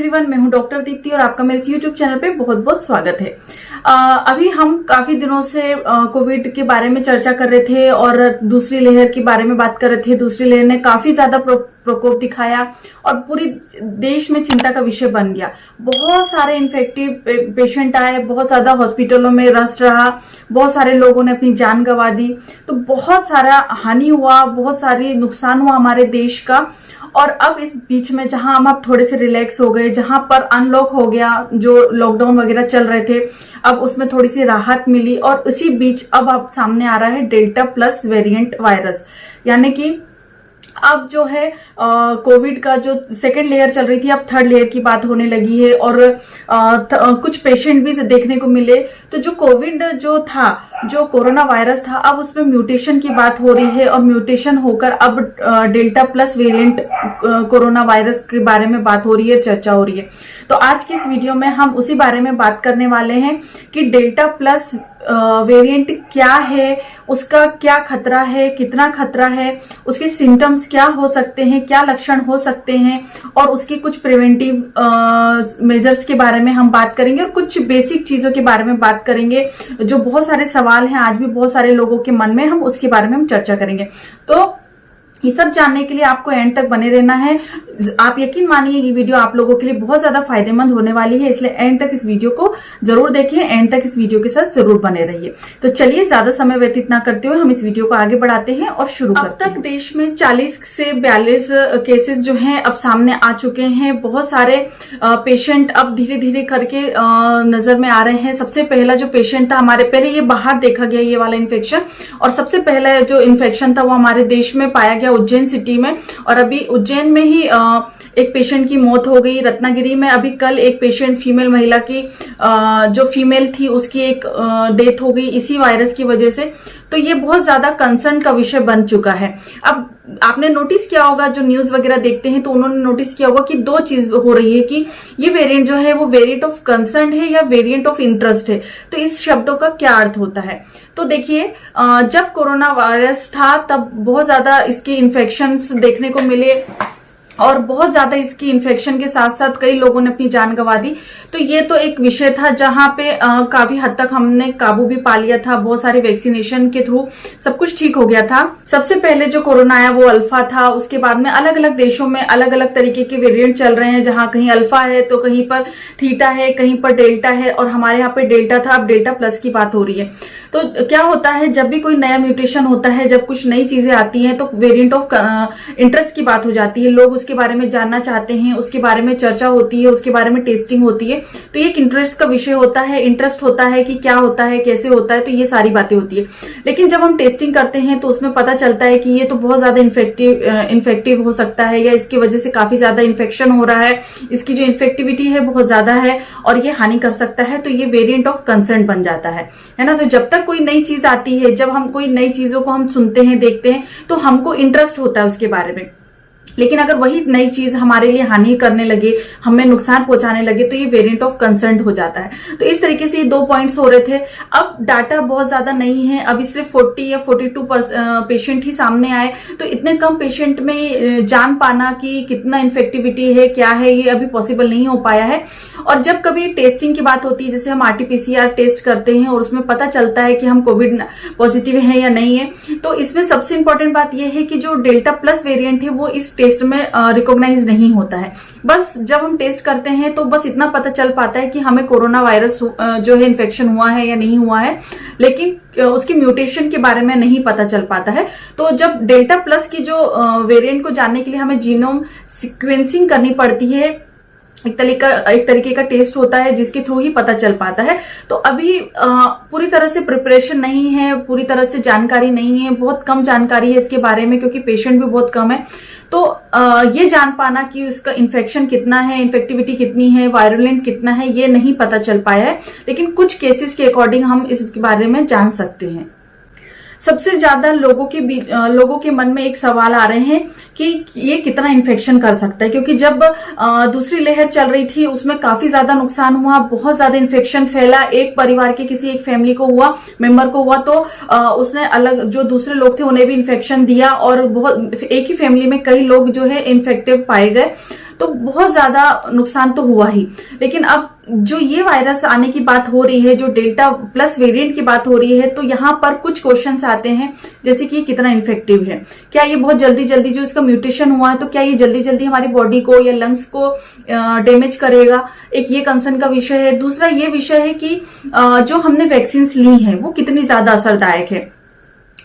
Everyone, मैं हूं doctor Deepti और आपका मेरे यूट्यूब चैनल पे बहुत बहुत स्वागत है। अभी हम काफी दिनों से कोविड के बारे में चर्चा कर रहे थे और दूसरी लहर के बारे में बात कर रहे थे। दूसरी लहर ने काफी ज्यादा प्रकोप दिखाया और पूरी देश में चिंता का विषय बन गया। बहुत सारे इन्फेक्टिव पेशेंट आए, बहुत ज्यादा हॉस्पिटलों में रश रहा, बहुत सारे लोगों ने अपनी जान गंवा दी। तो बहुत सारा हानि हुआ, बहुत सारी नुकसान हुआ हमारे देश का। और अब इस बीच में जहां हम अब थोड़े से रिलैक्स हो गए, जहां पर अनलॉक हो गया, जो लॉकडाउन वगैरह चल रहे थे, अब उसमें थोड़ी सी राहत मिली। और उसी बीच अब सामने आ रहा है डेल्टा प्लस वेरिएंट वायरस, यानी कि अब जो है कोविड का जो सेकेंड लेयर चल रही थी, अब थर्ड लेयर की बात होने लगी है। और कुछ पेशेंट भी देखने को मिले। तो जो कोविड जो था, जो कोरोना वायरस था, अब उसमें म्यूटेशन की बात हो रही है और म्यूटेशन होकर अब delta plus variant corona virus के बारे में बात हो रही है, चर्चा हो रही है। तो आज की इस वीडियो में हम उसी बारे में बात करने वाले हैं कि डेल्टा प्लस वेरिएंट क्या है, उसका क्या खतरा है, कितना खतरा है, उसके सिम्टम्स क्या हो सकते हैं, क्या लक्षण हो सकते हैं, और उसकी कुछ प्रिवेंटिव मेजर्स के बारे में हम बात करेंगे और कुछ बेसिक चीजों के बारे में बात करेंगे। जो बहुत सारे सवाल हैं आज भी बहुत सारे लोगों के मन में, हम उसके बारे में हम चर्चा करेंगे। तो ये सब जानने के लिए आपको एंड तक बने रहना है। आप यकीन मानिए ये वीडियो आप लोगों के लिए बहुत ज्यादा फायदेमंद होने वाली है, इसलिए एंड तक इस वीडियो को जरूर देखें, एंड तक इस वीडियो के साथ जरूर बने रहिए। तो चलिए ज्यादा समय व्यतीत ना करते हुए हम इस वीडियो को आगे बढ़ाते हैं और शुरू करते हैं। अब तक देश में 40 से 42 केसेस जो हैं अब सामने आ चुके हैं। बहुत सारे पेशेंट अब धीरे धीरे करके नजर में आ रहे हैं। सबसे पहला जो पेशेंट था हमारे, पहले ये बाहर देखा गया ये वाला इन्फेक्शन, और सबसे पहला जो इन्फेक्शन था वो हमारे देश में पाया गया उज्जैन सिटी में। और अभी उज्जैन में ही एक पेशेंट की मौत हो गई। रत्नागिरी में अभी कल एक पेशेंट फीमेल महिला की जो फीमेल थी उसकी एक डेथ हो गई इसी वायरस की वजह से। तो ये बहुत ज्यादा कंसर्न का विषय बन चुका है। अब आपने नोटिस किया होगा, जो न्यूज वगैरह देखते हैं तो उन्होंने नोटिस किया होगा कि दो चीज हो रही है कि ये वेरिएंट जो है वो वेरिएंट ऑफ कंसर्न है या वेरिएंट ऑफ इंटरेस्ट है। तो इस शब्दों का क्या अर्थ होता है? तो देखिए, जब कोरोना वायरस था तब बहुत ज्यादा इसके इन्फेक्शंस देखने को मिले और बहुत ज्यादा इसकी इन्फेक्शन के साथ साथ कई लोगों ने अपनी जान गंवा दी। तो ये तो एक विषय था जहां पे काफी हद तक हमने काबू भी पा लिया था। बहुत सारे वैक्सीनेशन के थ्रू सब कुछ ठीक हो गया था। सबसे पहले जो कोरोना आया वो अल्फा था, उसके बाद में अलग अलग देशों में अलग अलग तरीके के वेरिएंट चल रहे हैं, जहां कहीं अल्फा है तो कहीं पर थीटा है, कहीं पर डेल्टा है, और हमारे यहाँ पे डेल्टा था, अब डेल्टा प्लस की बात हो रही है। तो क्या होता है, जब भी कोई नया म्यूटेशन होता है, जब कुछ नई चीजें आती हैं तो वेरिएंट ऑफ इंटरेस्ट की बात हो जाती है। लोग उसके बारे में जानना चाहते हैं, उसके बारे में चर्चा होती है, उसके बारे में टेस्टिंग होती है। तो ये एक इंटरेस्ट का विषय होता है, इंटरेस्ट होता है कि क्या होता है, कैसे होता है, तो ये सारी बातें होती है। लेकिन जब हम टेस्टिंग करते हैं तो उसमें पता चलता है कि ये तो बहुत ज्यादा इन्फेक्टिव हो सकता है, या इसकी वजह से काफी ज्यादा इन्फेक्शन हो रहा है, इसकी जो इन्फेक्टिविटी है बहुत ज्यादा है और ये हानि कर सकता है। तो ये वेरिएंट ऑफ कंसर्न बन जाता है ना। तो जब तक कोई नई चीज आती है, जब हम कोई नई चीजों को हम सुनते हैं, देखते हैं, तो हमको इंटरेस्ट होता है उसके बारे में। लेकिन अगर वही नई चीज हमारे लिए हानि करने लगे, हमें नुकसान पहुंचाने लगे, तो ये वेरिएंट ऑफ कंसर्न हो जाता है। तो इस तरीके से ये दो पॉइंट्स हो रहे थे। अब डाटा बहुत ज्यादा नहीं है, अभी सिर्फ 40 या 42 पेशेंट ही सामने आए। तो इतने कम पेशेंट में जान पाना कि कितना इन्फेक्टिविटी है, क्या है, ये अभी पॉसिबल नहीं हो पाया है। और जब कभी टेस्टिंग की बात होती है, जैसे हम RT-PCR टेस्ट करते हैं और उसमें पता चलता है कि हम कोविड पॉजिटिव है या नहीं है, तो इसमें सबसे इंपॉर्टेंट बात यह है कि जो डेल्टा प्लस वेरिएंट है वो इस टेस्ट में रिकॉग्नाइज नहीं होता है। बस जब हम टेस्ट करते हैं तो बस इतना पता चल पाता है कि हमें कोरोना वायरस जो है इन्फेक्शन हुआ है या नहीं हुआ है, लेकिन उसकी म्यूटेशन के बारे में नहीं पता चल पाता है। तो जब डेल्टा प्लस की जो वेरिएंट को जानने के लिए हमें जीनोम सीक्वेंसिंग करनी पड़ती है, एक तरीके का टेस्ट होता है जिसके थ्रू ही पता चल पाता है। तो अभी पूरी तरह से प्रिपरेशन नहीं है, पूरी तरह से जानकारी नहीं है, बहुत कम जानकारी है इसके बारे में, क्योंकि पेशेंट भी बहुत कम है। तो ये जान पाना कि उसका इन्फेक्शन कितना है, इन्फेक्टिविटी कितनी है, वायरुलेंट कितना है, ये नहीं पता चल पाया है। लेकिन कुछ केसेस के अकॉर्डिंग हम इसके बारे में जान सकते हैं। सबसे ज्यादा लोगों के मन में एक सवाल आ रहे हैं कि ये कितना इन्फेक्शन कर सकता है, क्योंकि जब दूसरी लहर चल रही थी उसमें काफी ज्यादा नुकसान हुआ, बहुत ज्यादा इन्फेक्शन फैला। एक परिवार के किसी एक फैमिली को हुआ, मेंबर को हुआ, तो उसने अलग जो दूसरे लोग थे उन्हें भी इन्फेक्शन दिया और बहुत एक ही फैमिली में कई लोग जो है इन्फेक्टिव पाए गए। तो बहुत ज्यादा नुकसान तो हुआ ही। लेकिन अब जो ये वायरस आने की बात हो रही है, जो डेल्टा प्लस वेरिएंट की बात हो रही है, तो यहाँ पर कुछ क्वेश्चंस आते हैं, जैसे कि कितना इन्फेक्टिव है, क्या ये बहुत जल्दी जल्दी जो इसका म्यूटेशन हुआ है तो क्या ये जल्दी जल्दी हमारी बॉडी को या लंग्स को डैमेज करेगा, एक ये कंसर्न का विषय है। दूसरा ये विषय है कि जो हमने वैक्सीन ली हैं वो कितनी ज्यादा असरदायक है।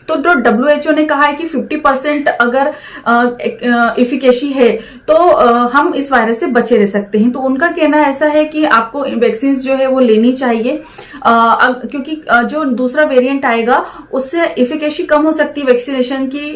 तो जो WHO ने कहा है कि 50% अगर एफिकेसी है तो हम इस वायरस से बचे रह सकते हैं। तो उनका कहना ऐसा है कि आपको वैक्सीन जो है वो लेनी चाहिए, क्योंकि जो दूसरा वेरिएंट आएगा उससे एफिकेसी कम हो सकती है वैक्सीनेशन की।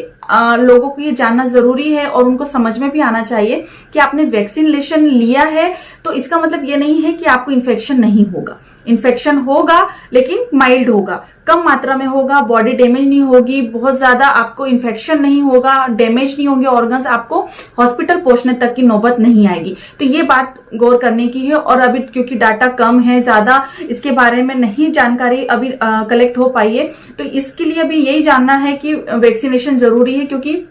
लोगों को ये जानना जरूरी है और उनको समझ में भी आना चाहिए कि आपने वैक्सीनेशन लिया है तो इसका मतलब ये नहीं है कि आपको इन्फेक्शन नहीं होगा। इन्फेक्शन होगा लेकिन माइल्ड होगा, कम मात्रा में होगा, बॉडी डैमेज नहीं होगी, बहुत ज्यादा आपको इन्फेक्शन नहीं होगा, डैमेज नहीं होंगे ऑर्गन्स, आपको हॉस्पिटल पहुंचने तक की नौबत नहीं आएगी। तो ये बात गौर करने की है। और अभी क्योंकि डाटा कम है, ज्यादा इसके बारे में नहीं जानकारी अभी कलेक्ट हो पाई है, तो इसके लिए अभी यही जानना है कि वैक्सीनेशन जरूरी है, क्योंकि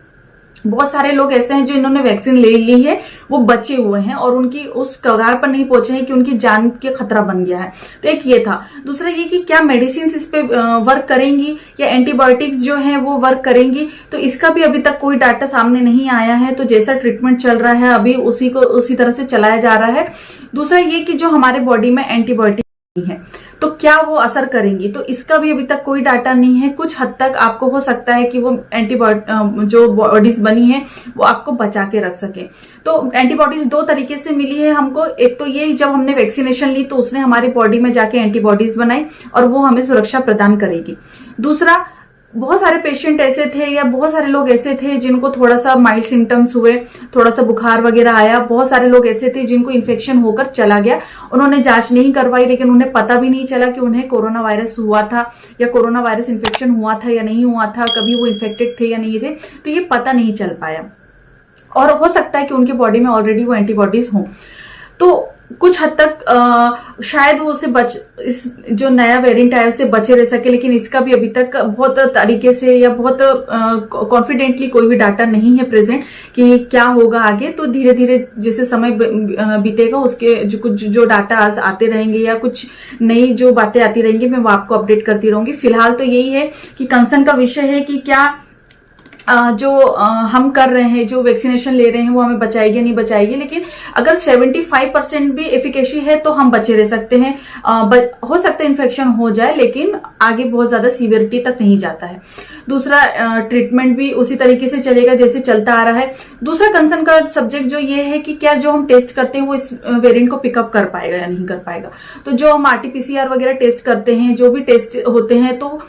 बहुत सारे लोग ऐसे हैं जो इन्होंने वैक्सीन ले ली है, वो बचे हुए हैं और उनकी उस कगार पर नहीं पहुंचे हैं कि उनकी जान के खतरा बन गया है। तो एक ये था। दूसरा ये कि क्या मेडिसिन इस पे वर्क करेंगी या एंटीबायोटिक्स जो हैं वो वर्क करेंगी, तो इसका भी अभी तक कोई डाटा सामने नहीं आया है। तो जैसा ट्रीटमेंट चल रहा है अभी उसी तरह से चलाया जा रहा है। दूसरा ये कि जो हमारे बॉडी में एंटीबायोटिक है तो क्या वो असर करेंगी, तो इसका भी अभी तक कोई डाटा नहीं है। कुछ हद तक आपको हो सकता है कि वो एंटीबायोटिक जो बॉडीज बनी है वो आपको बचा के रख सके। तो एंटीबॉडीज दो तरीके से मिली है हमको। एक तो ये जब हमने वैक्सीनेशन ली तो उसने हमारी बॉडी में जाके एंटीबॉडीज बनाई और वो हमें सुरक्षा प्रदान करेगी। दूसरा, बहुत सारे पेशेंट ऐसे थे या बहुत सारे लोग ऐसे थे जिनको थोड़ा सा माइल्ड सिम्टम्स हुए, थोड़ा सा बुखार वगैरह आया। बहुत सारे लोग ऐसे थे जिनको इन्फेक्शन होकर चला गया, उन्होंने जांच नहीं करवाई, लेकिन उन्हें पता भी नहीं चला कि उन्हें कोरोना वायरस हुआ था या कोरोना वायरस इन्फेक्शन हुआ था या नहीं हुआ था, कभी वो इन्फेक्टेड थे या नहीं थे, तो ये पता नहीं चल पाया। और हो सकता है कि उनके बॉडी में ऑलरेडी वो एंटीबॉडीज हों, तो कुछ हद तक शायद वो उसे इस जो नया वेरिएंट आया उससे बचे रह सके। लेकिन इसका भी अभी तक बहुत तरीके से या बहुत कॉन्फिडेंटली कोई भी डाटा नहीं है प्रेजेंट कि क्या होगा आगे। तो धीरे धीरे जैसे समय बीतेगा उसके कुछ जो डाटा आते रहेंगे या कुछ नई जो बातें आती रहेंगी मैं वो आपको अपडेट करती रहूंगी। फिलहाल तो यही है कि कंसर्न का विषय है कि क्या जो हम कर रहे हैं, जो वैक्सीनेशन ले रहे हैं वो हमें बचाएगी नहीं बचाएगी। लेकिन अगर 75% भी एफिकेसी है तो हम बचे रह सकते हैं। हो सकता है इन्फेक्शन हो जाए लेकिन आगे बहुत ज्यादा सीवियरिटी तक नहीं जाता है। दूसरा, ट्रीटमेंट भी उसी तरीके से चलेगा जैसे चलता आ रहा है। दूसरा कंसर्न का सब्जेक्ट जो ये है कि क्या जो हम टेस्ट करते हैं वो इस वेरिएंट को पिकअप कर पाएगा या नहीं कर पाएगा। तो जो हम RT-PCR वगैरह टेस्ट करते हैं, जो भी टेस्ट होते हैं, तो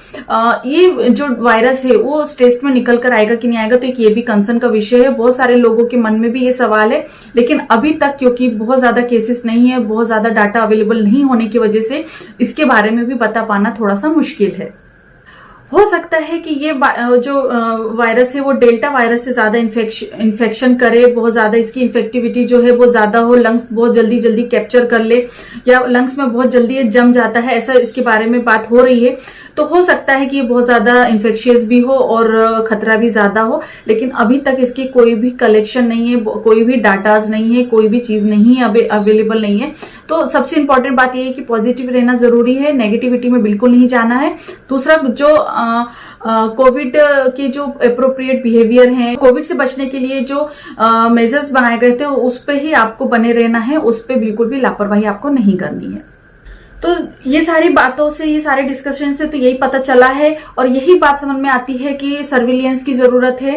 ये जो वायरस है वो उस टेस्ट में निकल कर आएगा कि नहीं आएगा, तो एक ये भी कंसर्न का विषय है। बहुत सारे लोगों के मन में भी ये सवाल है, लेकिन अभी तक क्योंकि बहुत ज्यादा केसेस नहीं है, बहुत ज्यादा डाटा अवेलेबल नहीं होने की वजह से इसके बारे में भी बता पाना थोड़ा सा मुश्किल है। हो सकता है कि ये जो वायरस है वो डेल्टा वायरस से ज्यादा इन्फेक्शन करे, बहुत ज्यादा इसकी इन्फेक्टिविटी जो है वो ज्यादा हो, लंग्स बहुत जल्दी जल्दी कैप्चर कर ले या लंग्स में बहुत जल्दी ये जम जाता है, ऐसा इसके बारे में बात हो रही है। तो हो सकता है कि ये बहुत ज्यादा इन्फेक्शियस भी हो और खतरा भी ज्यादा हो, लेकिन अभी तक इसकी कोई भी कलेक्शन नहीं है, कोई भी डाटाज नहीं है, कोई भी चीज नहीं है, अवेलेबल नहीं है। तो सबसे इंपॉर्टेंट बात यह है कि पॉजिटिव रहना जरूरी है, नेगेटिविटी में बिल्कुल नहीं जाना है। दूसरा, जो कोविड के जो अप्रोप्रिएट बिहेवियर हैं, कोविड से बचने के लिए जो मेजर्स बनाए गए थे उस पे ही आपको बने रहना है, उस पे बिल्कुल भी लापरवाही आपको नहीं करनी है। तो ये सारी बातों से, ये सारे डिस्कशन से तो यही पता चला है और यही बात समझ में आती है कि सर्विलियंस की जरूरत है,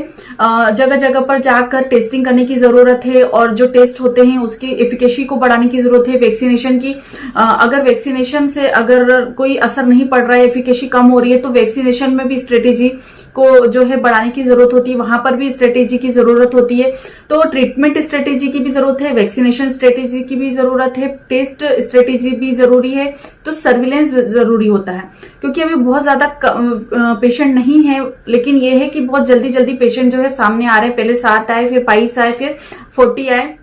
जगह जगह पर जाकर टेस्टिंग करने की जरूरत है और जो टेस्ट होते हैं उसकी एफिकेसी को बढ़ाने की जरूरत है। वैक्सीनेशन की, अगर वैक्सीनेशन से अगर कोई असर नहीं पड़ रहा है, एफिकेसी कम हो रही है, तो वैक्सीनेशन में भी स्ट्रेटेजी को जो है बढ़ाने की जरूरत होती है, वहां पर भी स्ट्रेटेजी की जरूरत होती है। तो ट्रीटमेंट स्ट्रेटेजी की भी जरूरत है, वैक्सीनेशन स्ट्रेटेजी की भी जरूरत है, टेस्ट स्ट्रेटेजी भी जरूरी है, तो सर्विलेंस जरूरी होता है। क्योंकि अभी बहुत ज्यादा पेशेंट नहीं है, लेकिन ये है कि बहुत जल्दी जल्दी पेशेंट जो है सामने आ रहे हैं। पहले 7 आए, फिर 22 आए, फिर 40 आए,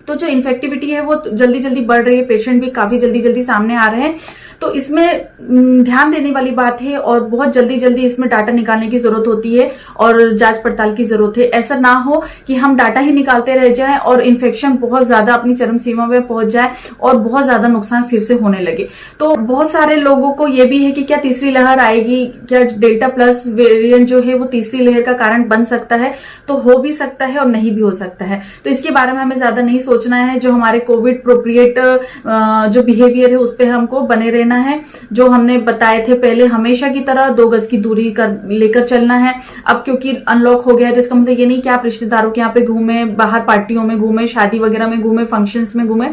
तो जो इन्फेक्टिविटी है वो जल्दी जल्दी बढ़ रही है, पेशेंट भी काफी जल्दी जल्दी सामने आ रहे हैं। तो इसमें ध्यान देने वाली बात है और बहुत जल्दी जल्दी इसमें डाटा निकालने की जरूरत होती है और जांच पड़ताल की जरूरत है। ऐसा ना हो कि हम डाटा ही निकालते रह जाएं और इन्फेक्शन बहुत ज्यादा अपनी चरम सीमा में पहुंच जाए और बहुत ज्यादा नुकसान फिर से होने लगे। तो बहुत सारे लोगों को ये भी है कि क्या तीसरी लहर आएगी, क्या डेल्टा प्लस वेरिएंट जो है वो तीसरी लहर का कारण बन सकता है। तो हो भी सकता है और नहीं भी हो सकता है। तो इसके बारे में हमें ज्यादा नहीं सोचना है। जो हमारे कोविड प्रोप्रिएट जो बिहेवियर है उस पर हमको बने रहना है। जो हमने बताए थे पहले, हमेशा की तरह 2 गज की दूरी लेकर चलना है। अब क्योंकि अनलॉक हो गया है तो इसका मतलब ये नहीं कि आप रिश्तेदारों के यहाँ पे घूमे, बाहर पार्टियों में घूमे, शादी वगैरह में घूमे, फंक्शंस में घूमे,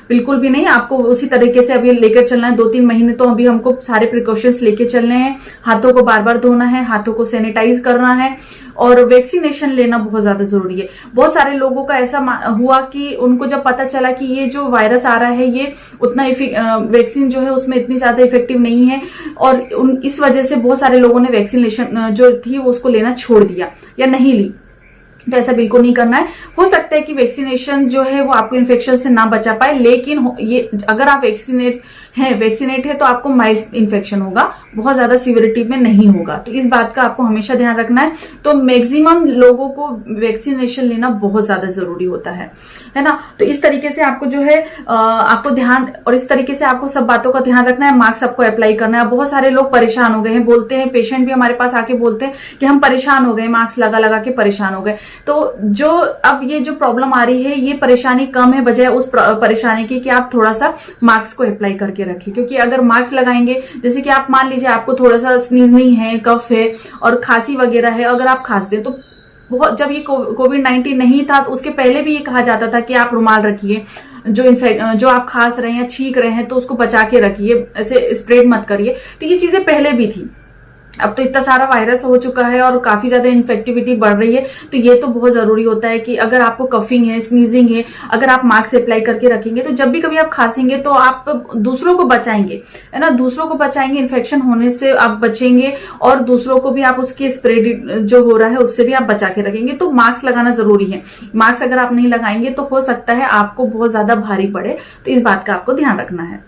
बिल्कुल भी नहीं। आपको उसी तरीके से अभी लेकर चलना है। 2-3 महीने तो अभी हमको सारे प्रिकॉशंस लेके चलने हैं। हाथों को बार बार धोना है, हाथों को सैनिटाइज करना है और वैक्सीनेशन लेना बहुत ज्यादा जरूरी है। बहुत सारे लोगों का ऐसा हुआ कि उनको जब पता चला कि ये जो वायरस आ रहा है ये उतना वैक्सीन जो है उसमें इतनी ज्यादा इफेक्टिव नहीं है और इस वजह से बहुत सारे लोगों ने वैक्सीनेशन जो थी वो उसको लेना छोड़ दिया या नहीं ली। तो ऐसा बिल्कुल नहीं करना है। हो सकता है कि वैक्सीनेशन जो है वो आपको इन्फेक्शन से ना बचा पाए, लेकिन ये अगर आप वैक्सीनेट है तो आपको माइल्ड इन्फेक्शन होगा, बहुत ज्यादा सीवियरिटी में नहीं होगा। तो इस बात का आपको हमेशा ध्यान रखना है। तो मैक्सिमम लोगों को वैक्सीनेशन लेना बहुत ज्यादा जरूरी होता है ना। तो इस तरीके से आपको जो है आपको ध्यान और इस तरीके से आपको सब बातों का ध्यान रखना है। मास्क आपको अप्लाई करना है। बहुत सारे लोग परेशान हो गए हैं, बोलते हैं, पेशेंट भी हमारे पास आके बोलते हैं कि हम परेशान हो गए, मास्क लगा लगा के परेशान हो गए। तो जो अब ये जो प्रॉब्लम आ रही है ये परेशानी कम है बजाय उस परेशानी की कि आप थोड़ा सा मास्क को अप्लाई करके रखिए। क्योंकि अगर मास्क लगाएंगे, जैसे कि आप मान लीजिए आपको थोड़ा सा स्नीजिंग है, कफ है और खांसी वगैरह है, अगर आप खांसते हैं तो बहुत, जब ये कोविड-19 नहीं था तो उसके पहले भी ये कहा जाता था कि आप रुमाल रखिए, जो आप खांस रहे हैं या छींक रहे हैं तो उसको बचा के रखिए, ऐसे स्प्रेड मत करिए। तो ये चीजें पहले भी थी। अब तो इतना सारा वायरस हो चुका है और काफी ज्यादा इन्फेक्टिविटी बढ़ रही है, तो ये तो बहुत जरूरी होता है कि अगर आपको कफिंग है, स्नीजिंग है, अगर आप मास्क अप्लाई करके रखेंगे तो जब भी कभी आप खांसेंगे तो आप दूसरों को बचाएंगे, है ना। दूसरों को बचाएंगे, इन्फेक्शन होने से आप बचेंगे और दूसरों को भी आप उसके स्प्रेड जो हो रहा है उससे भी आप बचा के रखेंगे। तो मास्क लगाना जरूरी है। मास्क अगर आप नहीं लगाएंगे तो हो सकता है आपको बहुत ज्यादा भारी पड़े। तो इस बात का आपको ध्यान रखना है।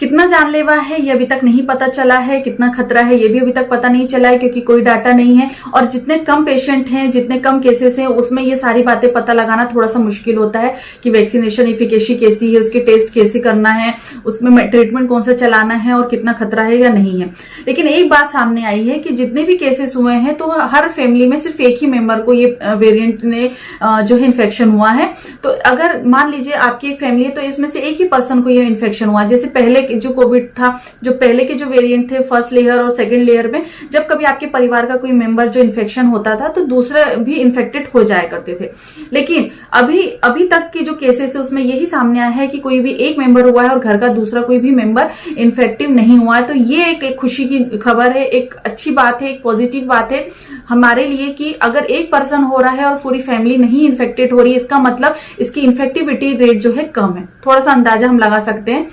कितना जानलेवा है ये अभी तक नहीं पता चला है, कितना खतरा है ये भी अभी तक पता नहीं चला है, क्योंकि कोई डाटा नहीं है और जितने कम पेशेंट हैं, जितने कम केसेस हैं, उसमें ये सारी बातें पता लगाना थोड़ा सा मुश्किल होता है कि वैक्सीनेशन एफिकेसी कैसी है, उसके टेस्ट कैसे करना है, उसमें ट्रीटमेंट कौन सा चलाना है और कितना खतरा है या नहीं है। लेकिन एक बात सामने आई है कि जितने भी केसेस हुए हैं तो हर फैमिली में सिर्फ एक ही मेंबर को ये वेरिएंट ने जो है इन्फेक्शन हुआ है। तो अगर मान लीजिए आपकी एक फैमिली है तो इसमें से एक ही पर्सन को ये इन्फेक्शन हुआ। जैसे पहले जो कोविड था, जो पहले के जो वेरिएंट थे फर्स्ट लेयर और सेकंड लेयर में, जब कभी आपके परिवार का कोई मेंबर जो इन्फेक्शन होता था तो दूसरा भी इन्फेक्टेड हो जाया करते थे। लेकिन अभी तक के जो केसेस है उसमें यही सामने आया है कि कोई भी एक मेंबर हुआ है और घर का दूसरा कोई भी मेंबर इन्फेक्टिव नहीं हुआ है। तो ये एक खुशी की खबर है, एक अच्छी बात है, एक पॉजिटिव बात है हमारे लिए कि अगर एक पर्सन हो रहा है और पूरी फैमिली नहीं इन्फेक्टेड हो रही है, इसका मतलब इसकी इन्फेक्टिविटी रेट जो है कम है। थोड़ा सा अंदाजा हम लगा सकते हैं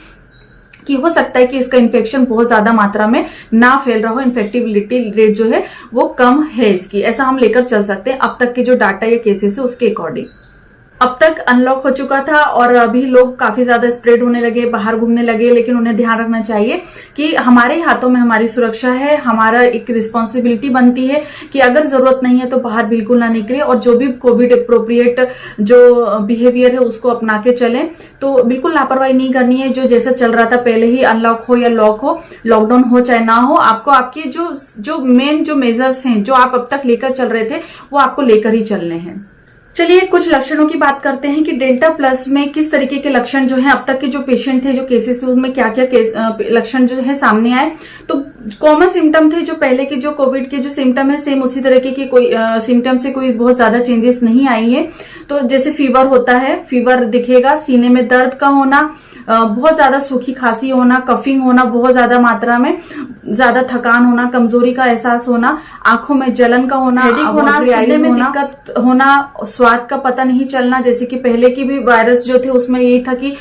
कि हो सकता है कि इसका इन्फेक्शन बहुत ज्यादा मात्रा में ना फैल रहा हो, इन्फेक्टिविटी रेट जो है वो कम है इसकी, ऐसा हम लेकर चल सकते हैं अब तक के जो डाटा या केसेस है उसके अकॉर्डिंग। अब तक अनलॉक हो चुका था और अभी लोग काफी ज्यादा स्प्रेड होने लगे, बाहर घूमने लगे, लेकिन उन्हें ध्यान रखना चाहिए कि हमारे हाथों में हमारी सुरक्षा है। हमारा एक रिस्पॉन्सिबिलिटी बनती है कि अगर जरूरत नहीं है तो बाहर बिल्कुल ना निकले और जो भी कोविड अप्रोप्रिएट जो बिहेवियर है उसको अपना के चलें। तो बिल्कुल लापरवाही नहीं करनी है। जो जैसा चल रहा था पहले ही, अनलॉक हो या लॉक हो, लॉकडाउन हो चाहे ना हो, आपको आपके जो मेन जो मेजर्स हैं जो आप अब तक लेकर चल रहे थे वो आपको लेकर ही चलने हैं। चलिए कुछ लक्षणों की बात करते हैं कि डेल्टा प्लस में किस तरीके के लक्षण जो है अब तक के जो पेशेंट थे, जो केसेस थे, उसमें क्या क्या लक्षण जो है सामने आए। तो कॉमन सिम्टम थे जो पहले के जो कोविड के जो सिम्टम है, सेम उसी तरीके के कोई सिम्टम से कोई बहुत ज्यादा चेंजेस नहीं आई है। तो जैसे फीवर होता है, फीवर दिखेगा, सीने में दर्द का होना, बहुत ज्यादा सूखी खांसी होना, कफिंग होना बहुत ज्यादा मात्रा में, ज्यादा थकान होना, कमजोरी का एहसास होना, आंखों में जलन का होना, हेडेक होना, सुनने में दिक्कत होना, स्वाद का पता नहीं चलना। जैसे कि पहले की भी वायरस जो थे उसमें यही था कि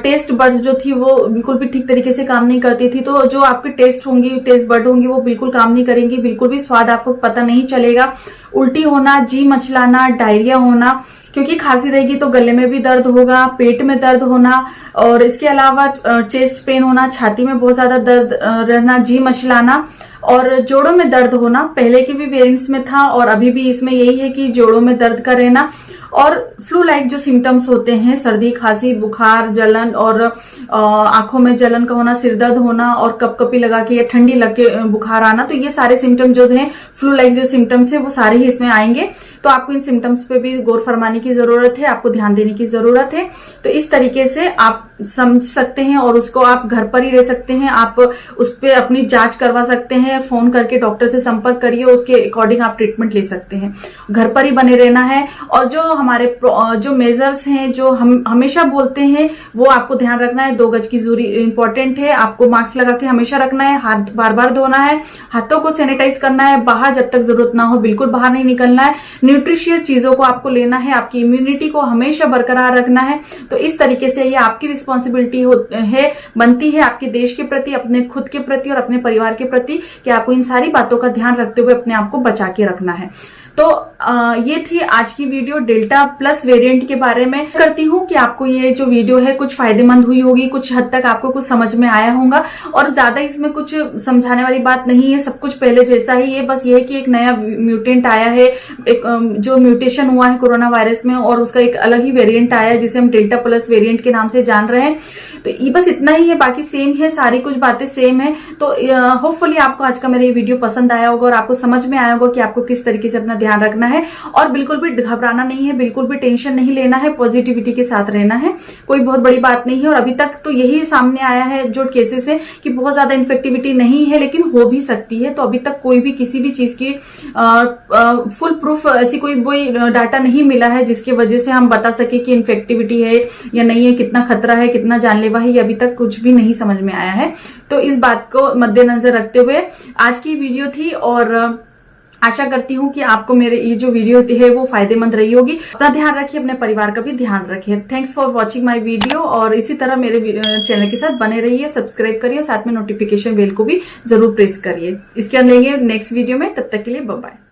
टेस्ट बड्स जो थी वो बिल्कुल भी ठीक तरीके से काम नहीं करती थी। तो जो आपके टेस्ट बड होंगी वो बिल्कुल काम नहीं करेंगी, बिल्कुल भी स्वाद आपको पता नहीं चलेगा। उल्टी होना, जी मचलाना, डायरिया होना, क्योंकि खांसी रहेगी तो गले में भी दर्द होगा, पेट में दर्द होना, और इसके अलावा चेस्ट पेन होना, छाती में बहुत ज्यादा दर्द रहना, जी मचलाना और जोड़ों में दर्द होना। पहले के भी वेरिएंट्स में था और अभी भी इसमें यही है कि जोड़ों में दर्द का रहना, और फ्लू लाइक जो सिम्टम्स होते हैं, सर्दी, खांसी, बुखार, जलन और आंखों में जलन का होना, सिर दर्द होना और कपकपी लगा के या ठंडी लग के बुखार आना, तो ये सारे सिम्टम जो हैं फ्लू लाइक जो सिम्टम्स है वो सारे ही इसमें आएंगे। तो आपको इन सिम्टम्स पे भी गौर फरमाने की जरूरत है, आपको ध्यान देने की जरूरत है। तो इस तरीके से आप समझ सकते हैं और उसको आप घर पर ही रह सकते हैं, आप उस पर अपनी जांच करवा सकते हैं, फोन करके डॉक्टर से संपर्क करिए, उसके अकॉर्डिंग आप ट्रीटमेंट ले सकते हैं। घर पर ही बने रहना है, और जो हमारे जो मेजर्स हैं जो हम हमेशा बोलते हैं वो आपको ध्यान रखना है। 2 गज की दूरी इंपॉर्टेंट है, आपको मास्क लगा के हमेशा रखना है, हाथ बार बार धोना है, हाथों को सैनिटाइज करना है, बाहर जब तक जरूरत ना हो बिल्कुल बाहर नहीं निकलना है, न्यूट्रिशियस चीजों को आपको लेना है, आपकी इम्यूनिटी को हमेशा बरकरार रखना है। तो इस तरीके से ये आपकी रिस्पॉन्सिबिलिटी है, बनती है आपके देश के प्रति, अपने खुद के प्रति और अपने परिवार के प्रति, कि आपको इन सारी बातों का ध्यान रखते हुए अपने आप को बचा के रखना है। तो ये थी आज की वीडियो डेल्टा प्लस वेरिएंट के बारे में। करती हूँ कि आपको ये जो वीडियो है कुछ फायदेमंद हुई होगी, कुछ हद तक आपको कुछ समझ में आया होगा, और ज्यादा इसमें कुछ समझाने वाली बात नहीं है, सब कुछ पहले जैसा ही है। बस ये है कि एक नया म्यूटेंट आया है, एक जो म्यूटेशन हुआ है कोरोना वायरस में, और उसका एक अलग ही वेरिएंट आया है जिसे हम डेल्टा प्लस वेरिएंट के नाम से जान रहे हैं। तो ये बस इतना ही है, बाकी सेम है, सारी कुछ बातें सेम है। तो होपफुली आपको आज का मेरा ये वीडियो पसंद आया होगा और आपको समझ में आया होगा कि आपको किस तरीके से अपना ध्यान रखना है, और बिल्कुल भी घबराना नहीं है, बिल्कुल भी टेंशन नहीं लेना है, पॉजिटिविटी के साथ रहना है। कोई बहुत बड़ी बात नहीं है, और अभी तक तो यही सामने आया है जो केसेस है कि बहुत ज्यादा इन्फेक्टिविटी नहीं है, लेकिन हो भी सकती है। तो अभी तक कोई भी किसी भी चीज की फुल प्रूफ ऐसी कोई डाटा नहीं मिला है जिसकी वजह से हम बता सके कि इन्फेक्टिविटी है या नहीं है, कितना खतरा है, कितना जानलेवा है, ये अभी तक कुछ भी नहीं समझ में आया है। तो इस बात को मद्देनजर रखते हुए आज की वीडियो थी, और आशा करती हूँ कि आपको मेरे ये जो वीडियो है वो फायदेमंद रही होगी। अपना ध्यान रखिए, अपने परिवार का भी ध्यान रखिए। Thanks for watching my video, और इसी तरह मेरे चैनल के साथ बने रहिए, सब्सक्राइब करिए, साथ में नोटिफिकेशन बेल को भी जरूर प्रेस करिए। इसके बाद लेंगे नेक्स्ट वीडियो में, तब तक के लिए बाय बाय।